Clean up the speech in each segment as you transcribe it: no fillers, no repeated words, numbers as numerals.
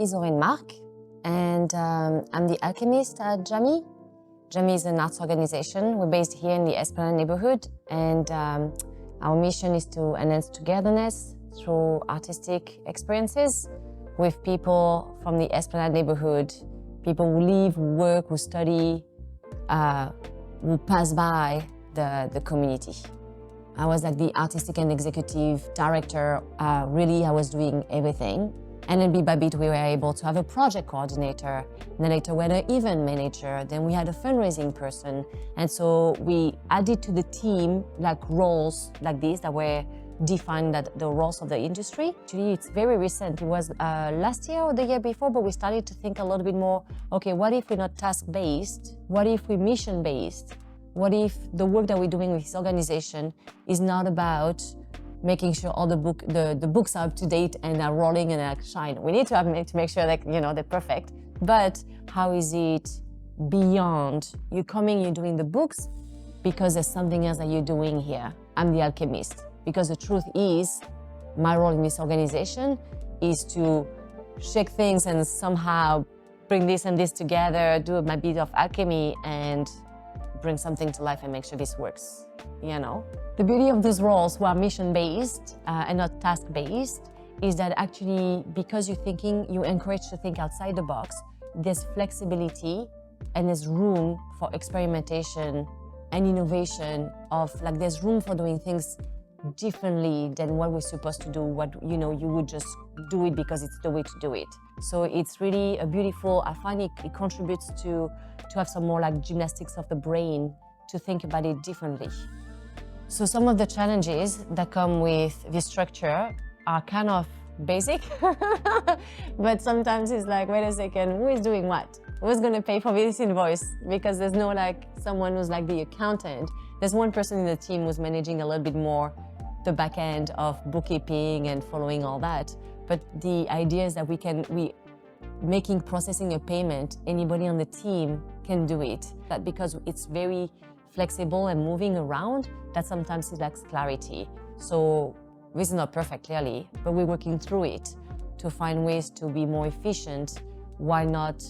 is Corynne and I'm the alchemist at Jamii. Jamii is an arts organization. We're based here in the Esplanade neighborhood, and our mission is to enhance togetherness through artistic experiences with people from the Esplanade neighborhood, people who live, who work, who study, who pass by the community. I was like the artistic and executive director. Really, I was doing everything. And then bit by bit, we were able to have a project coordinator, and then later we had an event manager, then we had a fundraising person. And so we added to the team like roles like this that were defined that the roles of the industry. Actually, it's very recent. It was last year or the year before, but we started to think a little bit more, okay, what if we're not task-based? What if we're mission-based? What if the work that we're doing with this organization is not about making sure all the books are up to date and are rolling and are shine. We need to make sure that they're perfect. But how is it beyond? You're coming, you're doing the books because there's something else that you're doing here. I'm the alchemist. Because the truth is, my role in this organization is to shake things and somehow bring this and this together, do my bit of alchemy and bring something to life and make sure this works. The beauty of these roles who are mission-based and not task-based is that actually, because you're encouraged to think outside the box, there's flexibility and there's room for experimentation and innovation there's room for doing things differently than what we're supposed to do, you would just do it because it's the way to do it. So it's really a beautiful, I find it contributes to have some more like gymnastics of the brain to think about it differently. So some of the challenges that come with this structure are kind of basic, but sometimes it's like, wait a second, who is doing what? Who's gonna pay for this invoice? Because there's no someone who's like the accountant. There's one person in the team who's managing a little bit more the back end of bookkeeping and following all that. But the idea is that processing a payment, anybody on the team can do it. But because it's very flexible and moving around, that sometimes it lacks clarity. So this is not perfect, clearly, but we're working through it to find ways to be more efficient while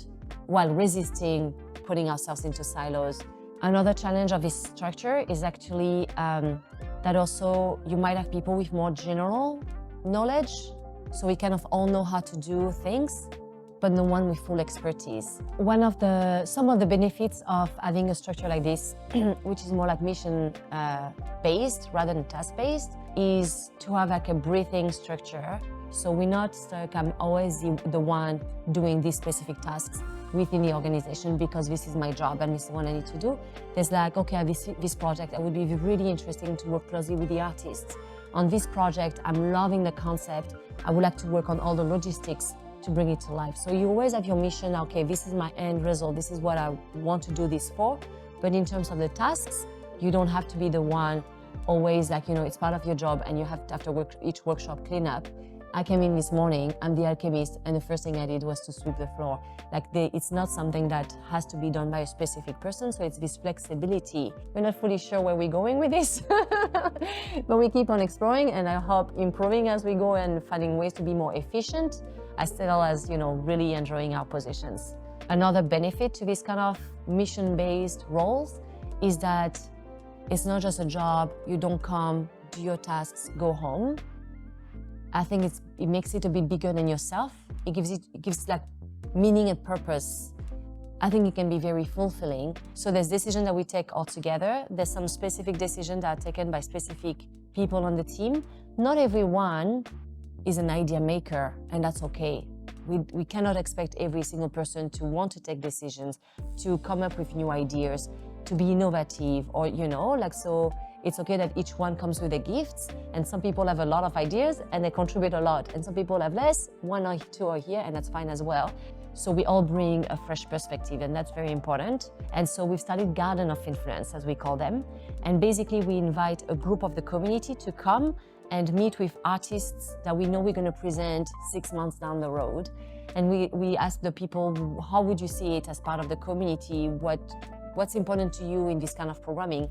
resisting putting ourselves into silos. Another challenge of this structure is actually that also you might have people with more general knowledge, so we kind of all know how to do things, but no one with full expertise. Some of the benefits of having a structure like this, which is more like mission-based rather than task-based, is to have like a breathing structure. So we're not stuck, I'm always the one doing these specific tasks within the organization because this is my job and this is what I need to do. There's okay, this project, it would be really interesting to work closely with the artists. On this project, I'm loving the concept. I would like to work on all the logistics to bring it to life. So you always have your mission, okay, this is my end result, this is what I want to do this for. But in terms of the tasks, you don't have to be the one always it's part of your job and you have to, after each workshop, clean up. I came in this morning, I'm the alchemist, and the first thing I did was to sweep the floor. It's not something that has to be done by a specific person, so it's this flexibility. We're not fully sure where we're going with this, but we keep on exploring, and I hope improving as we go and finding ways to be more efficient, as well as, really enjoying our positions. Another benefit to this kind of mission-based roles is that it's not just a job. You don't come, do your tasks, go home. I think it makes it a bit bigger than yourself. It gives meaning and purpose. I think it can be very fulfilling. So there's decisions that we take all together. There's some specific decisions that are taken by specific people on the team. Not everyone is an idea maker, and that's okay. We cannot expect every single person to want to take decisions, to come up with new ideas, to be innovative, or so it's okay that each one comes with their gifts, and some people have a lot of ideas and they contribute a lot, and some people have less, one or two are here, and that's fine as well. So we all bring a fresh perspective, and that's very important. And so we've started Garden of Influence, as we call them, and basically we invite a group of the community to come and meet with artists that we know we're going to present 6 months down the road. And we ask the people, how would you see it as part of the community? What's important to you in this kind of programming?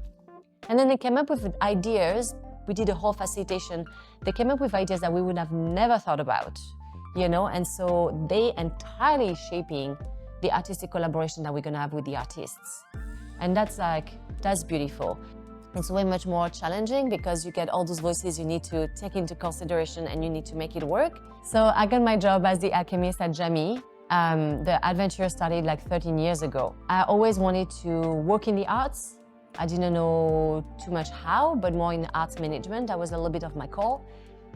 And then they came up with ideas. We did a whole facilitation. They came up with ideas that we would have never thought about. you know, and so they entirely shaping the artistic collaboration that we're gonna have with the artists. And that's beautiful. It's way much more challenging because you get all those voices you need to take into consideration and you need to make it work. So I got my job as the alchemist at Jamii. The adventure started like 13 years ago. I always wanted to work in the arts. I didn't know too much how, but more in arts management. That was a little bit of my call.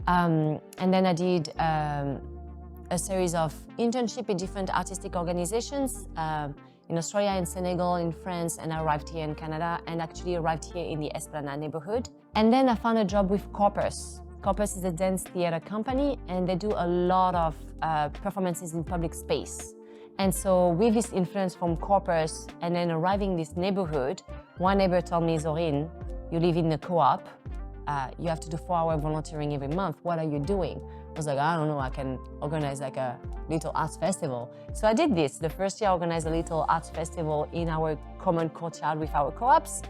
And then I did a series of internships in different artistic organizations in Australia, in Senegal, in France, and I arrived here in Canada and actually arrived here in the Esplanade neighborhood. And then I found a job with Corpus. Corpus is a dance theater company and they do a lot of performances in public space. And so with this influence from Corpus and then arriving in this neighborhood, one neighbor told me, Corynne, you live in a co-op, you have to do 4-hour volunteering every month. What are you doing? I was like, I don't know, I can organize like a little arts festival. So I did this. The first year I organized a little arts festival in our common courtyard with our co-ops.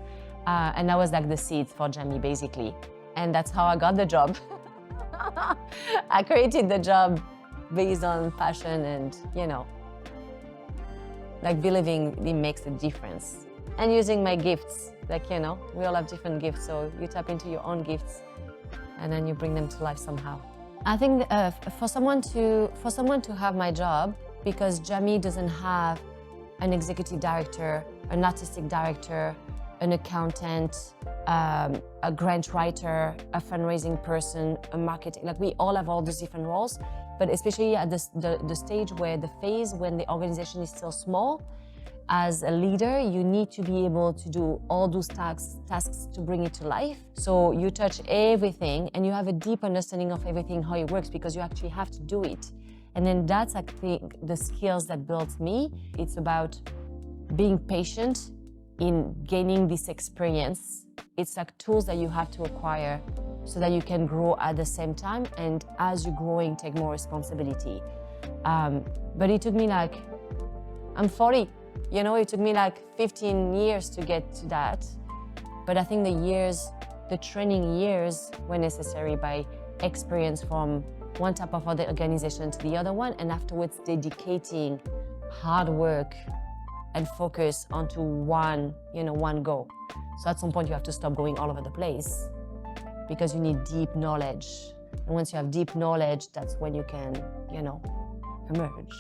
And that was like the seed for Jamii basically. And that's how I got the job. I created the job based on passion and, you know, like believing it makes a difference. And using my gifts, like, you know, we all have different gifts, so you tap into your own gifts and then you bring them to life somehow. I think for someone to have my job, because Jamii doesn't have an executive director, an artistic director, an accountant, a grant writer, a fundraising person, a marketing, like we all have all those different roles, but especially at the stage where the phase when the organization is still small, as a leader, you need to be able to do all those tasks to bring it to life. So you touch everything and you have a deep understanding of everything, how it works, because you actually have to do it. And then that's, I think, the skills that built me. It's about being patient in gaining this experience. It's like tools that you have to acquire so that you can grow at the same time, and as you're growing, take more responsibility. But it took me like, I'm 40. You know, it took me like 15 years to get to that. But I think the training years were necessary by experience from one type of other organization to the other one, and afterwards dedicating hard work and focus onto one goal. So at some point you have to stop going all over the place because you need deep knowledge. And once you have deep knowledge, that's when you can, emerge.